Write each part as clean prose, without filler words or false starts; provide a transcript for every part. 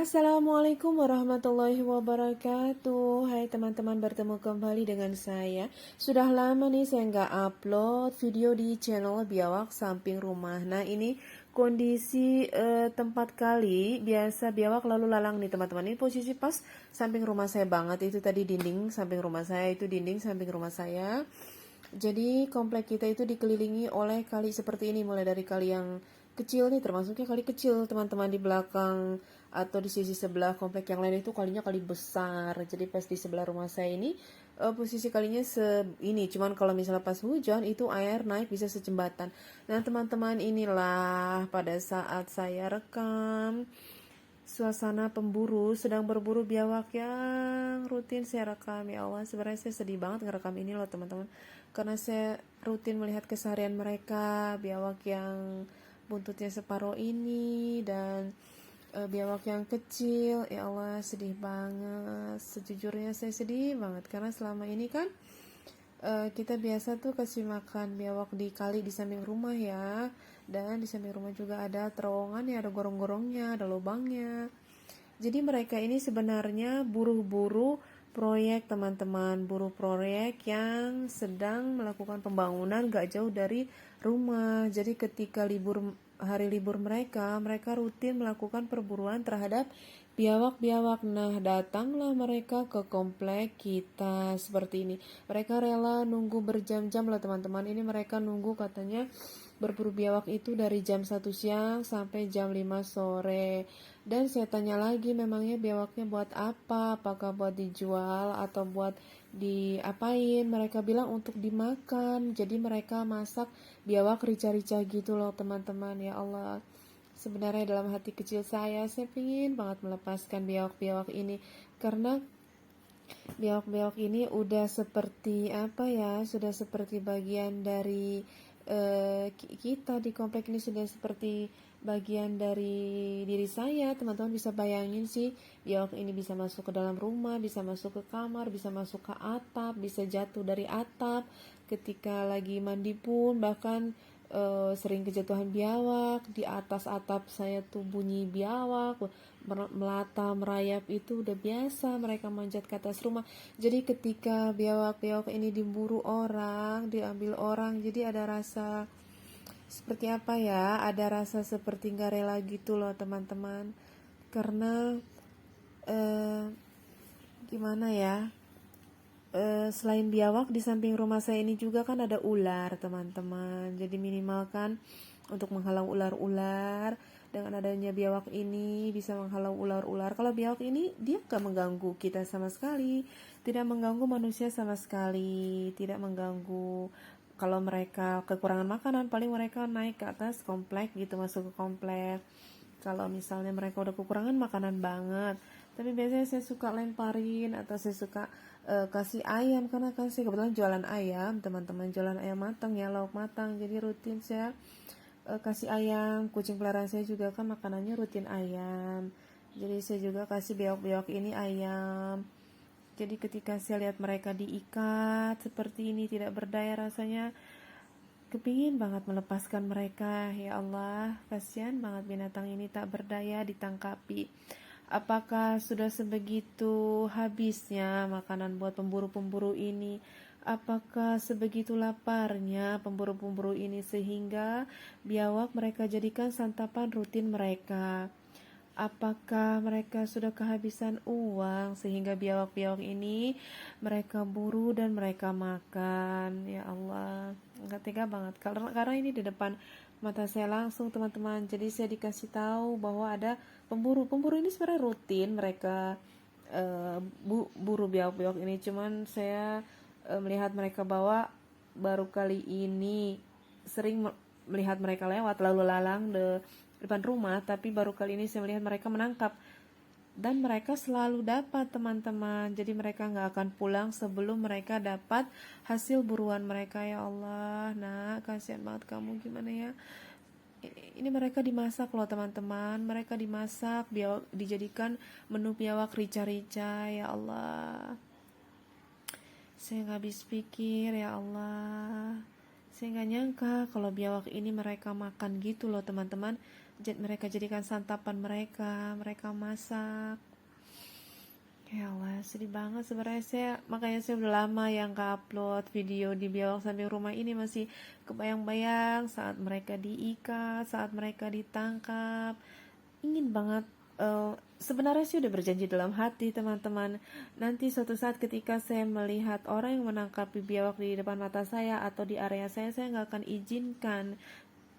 Assalamualaikum warahmatullahi wabarakatuh. Hai teman-teman, bertemu kembali dengan saya. Sudah lama nih saya nggak upload video di channel Biawak Samping Rumah. Nah, ini kondisi tempat kali biasa biawak lalu lalang nih teman-teman. Ini posisi pas samping rumah saya banget. Itu tadi dinding samping rumah saya, itu dinding samping rumah saya. Jadi komplek kita itu dikelilingi oleh kali seperti ini, mulai dari kali yang kecil nih, termasuknya kali kecil teman-teman di belakang atau di sisi sebelah komplek yang lain itu kalinya kali besar. Jadi pas di sebelah rumah saya ini posisi kalinya ini, cuman kalau misalnya pas hujan itu air naik bisa sejembatan. Nah teman-teman, inilah pada saat saya rekam suasana pemburu sedang berburu biawak yang rutin saya rekam. Ya Allah, sebenarnya saya sedih banget ngerekam ini loh teman-teman, karena saya rutin melihat keseharian mereka, biawak yang buntutnya separuh ini dan biawak yang kecil. Ya Allah, sedih banget, sejujurnya saya sedih banget karena selama ini kan kita biasa tuh kasih makan biawak di kali di samping rumah ya, dan di samping rumah juga ada terowongan ya, ada gorong-gorongnya, ada lubangnya. Jadi mereka ini sebenarnya buruh-buruh proyek teman-teman, buruh proyek yang sedang melakukan pembangunan gak jauh dari rumah. Jadi ketika hari libur mereka rutin melakukan perburuan terhadap biawak-biawak. Nah, datanglah mereka ke komplek kita seperti ini. Mereka rela nunggu berjam-jam lah teman-teman. Ini mereka nunggu katanya berburu biawak itu dari jam 1 siang sampai jam 5 sore. Dan saya tanya lagi, memangnya biawaknya buat apa? Apakah buat dijual atau buat diapain? Mereka bilang untuk dimakan. Jadi mereka masak biawak rica-rica gitu loh teman-teman. Ya Allah, sebenarnya dalam hati kecil saya pingin banget melepaskan biawak-biawak ini, karena biawak-biawak ini udah seperti apa ya, sudah seperti bagian dari kita di komplek ini, sudah seperti bagian dari diri saya. Teman-teman bisa bayangin sih, biawak ini bisa masuk ke dalam rumah, bisa masuk ke kamar, bisa masuk ke atap, bisa jatuh dari atap ketika lagi mandi pun, bahkan sering kejatuhan biawak di atas atap saya tuh, bunyi biawak melata merayap itu udah biasa, mereka manjat ke atas rumah. Jadi ketika biawak-biawak ini diburu orang, diambil orang, jadi ada rasa seperti apa ya, ada rasa seperti gak rela gitu loh teman-teman. Karena gimana ya, selain biawak di samping rumah saya ini juga kan ada ular teman-teman. Jadi minimal kan untuk menghalau ular-ular, dengan adanya biawak ini bisa menghalau ular-ular. Kalau biawak ini dia gak mengganggu kita sama sekali, tidak mengganggu manusia sama sekali, tidak mengganggu. Kalau mereka kekurangan makanan, paling mereka naik ke atas komplek gitu, masuk ke komplek. Kalau misalnya mereka udah kekurangan makanan banget, tapi biasanya saya suka lemparin atau saya suka kasih ayam, karena kan saya kebetulan jualan ayam teman-teman, jualan ayam matang ya, lauk matang. Jadi rutin saya kasih ayam. Kucing peliharaan saya juga kan makanannya rutin ayam, jadi saya juga kasih biawak-biawak ini ayam. Jadi ketika saya lihat mereka diikat seperti ini, tidak berdaya rasanya, kepingin banget melepaskan mereka. Ya Allah, kasihan banget binatang ini tak berdaya ditangkapi. Apakah sudah sebegitu habisnya makanan buat pemburu-pemburu ini? Apakah sebegitu laparnya pemburu-pemburu ini sehingga biawak mereka jadikan santapan rutin mereka? Apakah mereka sudah kehabisan uang sehingga biawak-biawak ini mereka buru dan mereka makan? Ya Allah, nggak tega banget. Karena ini di depan mata saya langsung teman-teman. Jadi saya dikasih tahu bahwa ada pemburu ini sebenarnya rutin mereka buru biawak-biawak ini. Cuman saya melihat mereka bawa baru kali ini, sering melihat mereka lewat lalu lalang depan rumah, tapi baru kali ini saya melihat mereka menangkap, dan mereka selalu dapat teman-teman. Jadi mereka nggak akan pulang sebelum mereka dapat hasil buruan mereka. Ya Allah, nah kasihan banget kamu, gimana ya, ini mereka dimasak loh teman-teman, mereka dimasak, biawak dijadikan menu biawak rica-rica. Ya Allah, saya nggak habis pikir. Ya Allah, saya nggak nyangka kalau biawak ini mereka makan gitu loh teman-teman. mereka jadikan santapan mereka, mereka masak. Ya Allah, sedih banget sebenarnya makanya saya udah lama yang gak upload video di Biawak Samping Rumah ini. Masih kebayang-bayang saat mereka diikat, saat mereka ditangkap. Ingin banget, sebenarnya sih udah berjanji dalam hati teman-teman, nanti suatu saat ketika saya melihat orang yang menangkapi biawak di depan mata saya atau di area saya gak akan izinkan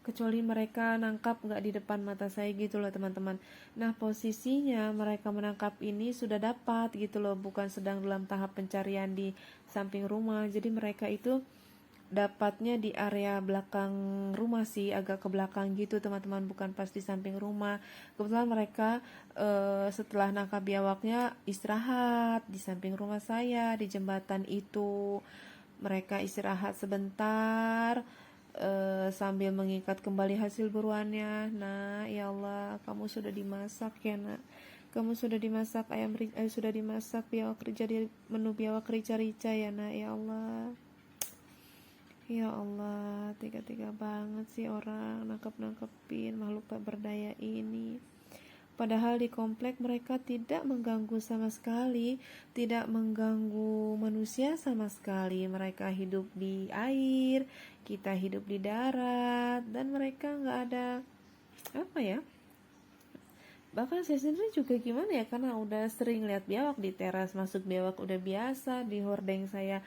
kecuali mereka nangkap nggak di depan mata saya gitu loh teman-teman. Nah posisinya mereka menangkap ini sudah dapat gitu loh, bukan sedang dalam tahap pencarian di samping rumah. Jadi mereka itu dapatnya di area belakang rumah sih, agak ke belakang gitu teman-teman, bukan pas di samping rumah. Kebetulan mereka setelah nangkap biawaknya istirahat di samping rumah saya di jembatan itu. Mereka istirahat sebentar sambil mengikat kembali hasil buruannya. Nah ya Allah, kamu sudah dimasak ya nak, kamu sudah dimasak sudah dimasak biawak jadi menu biawak rica-rica ya nak. Ya Allah, ya Allah, tega-tega banget sih orang nangkep-nangkepin makhluk tak berdaya ini. Padahal di komplek mereka tidak mengganggu sama sekali, tidak mengganggu manusia sama sekali. Mereka hidup di air, kita hidup di darat, dan mereka nggak ada apa ya. Bahkan saya sendiri juga gimana ya, karena udah sering lihat biawak di teras, masuk biawak udah biasa. Di hordeng saya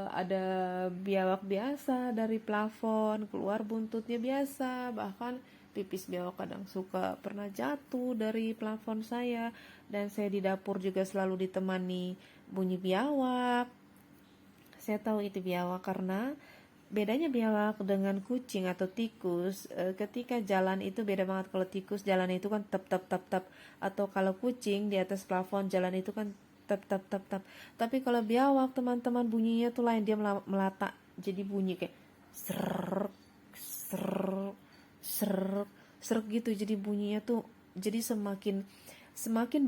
ada biawak biasa dari plafon, keluar buntutnya biasa. Bahkan pipis biawak kadang suka pernah jatuh dari plafon saya. Dan saya di dapur juga selalu ditemani bunyi biawak. Saya tahu itu biawak karena bedanya biawak dengan kucing atau tikus, ketika jalan itu beda banget. Kalau tikus jalan itu kan tap tap tap tap, atau kalau kucing di atas plafon jalan itu kan tap tap tap tap. Tapi kalau biawak teman-teman bunyinya tuh lain, dia melata, jadi bunyi kayak serk serk serk serk gitu. Jadi bunyinya tuh jadi semakin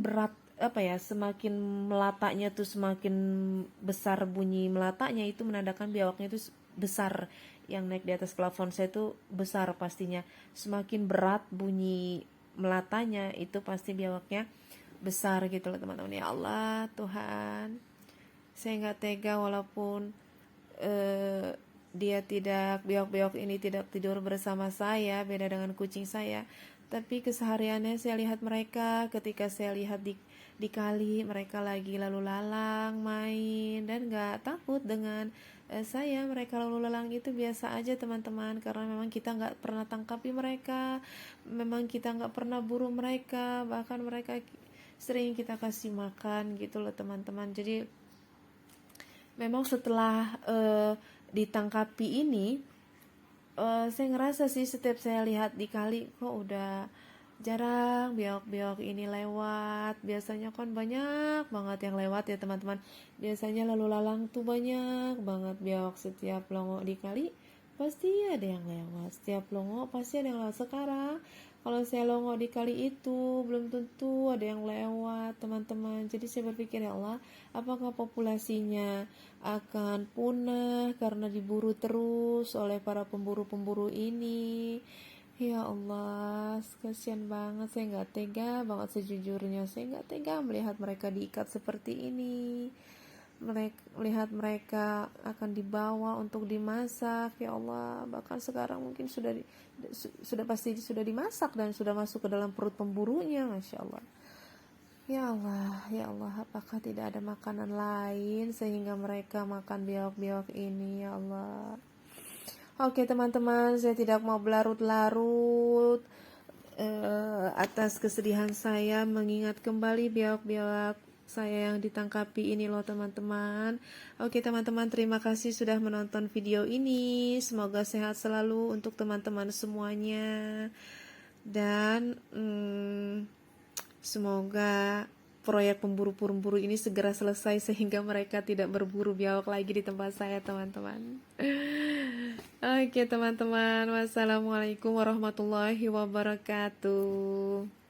berat apa ya, semakin melatanya tuh semakin besar bunyi melatanya, itu menandakan biawaknya itu besar. Yang naik di atas plafon saya tuh besar pastinya. Semakin berat bunyi melatanya itu pasti biawaknya besar gitu loh teman-teman. Ya Allah Tuhan, saya nggak tega walaupun dia tidak, biawak-biawak ini tidak tidur bersama saya, beda dengan kucing saya. Tapi kesehariannya saya lihat mereka, ketika saya lihat di kali mereka lagi lalu lalang main, dan nggak takut dengan saya. Mereka lalu lalang itu biasa aja teman-teman, karena memang kita nggak pernah tangkapi mereka, memang kita nggak pernah buru mereka, bahkan mereka sering kita kasih makan gitu loh teman-teman. Jadi memang setelah ditangkapi ini, saya ngerasa sih setiap saya lihat di kali kok udah jarang biawak-biawak ini lewat. Biasanya kan banyak banget yang lewat ya teman-teman. Biasanya lalu lalang tuh banyak banget biawak. Setiap longok di kali pasti ada yang lewat, setiap longok pasti ada yang lewat. Sekarang kalau saya longok di kali itu belum tentu ada yang lewat teman-teman. Jadi saya berpikir, ya Allah, apakah populasinya akan punah karena diburu terus oleh para pemburu-pemburu ini? Ya Allah, kasihan banget. Saya nggak tega banget sejujurnya. Saya nggak tega melihat mereka diikat seperti ini, melihat mereka akan dibawa untuk dimasak. Ya Allah, bahkan sekarang mungkin sudah pasti sudah dimasak dan sudah masuk ke dalam perut pemburunya. Masya Allah. Ya Allah, ya Allah, apakah tidak ada makanan lain sehingga mereka makan biawak-biawak ini? Ya Allah. Oke teman-teman, saya tidak mau berlarut-larut atas kesedihan saya mengingat kembali biawak-biawak saya yang ditangkapi ini loh teman-teman. Oke teman-teman, terima kasih sudah menonton video ini. Semoga sehat selalu untuk teman-teman semuanya. Dan semoga proyek pemburu ini segera selesai sehingga mereka tidak berburu biawak lagi di tempat saya teman-teman. Oke teman-teman, wassalamualaikum warahmatullahi wabarakatuh.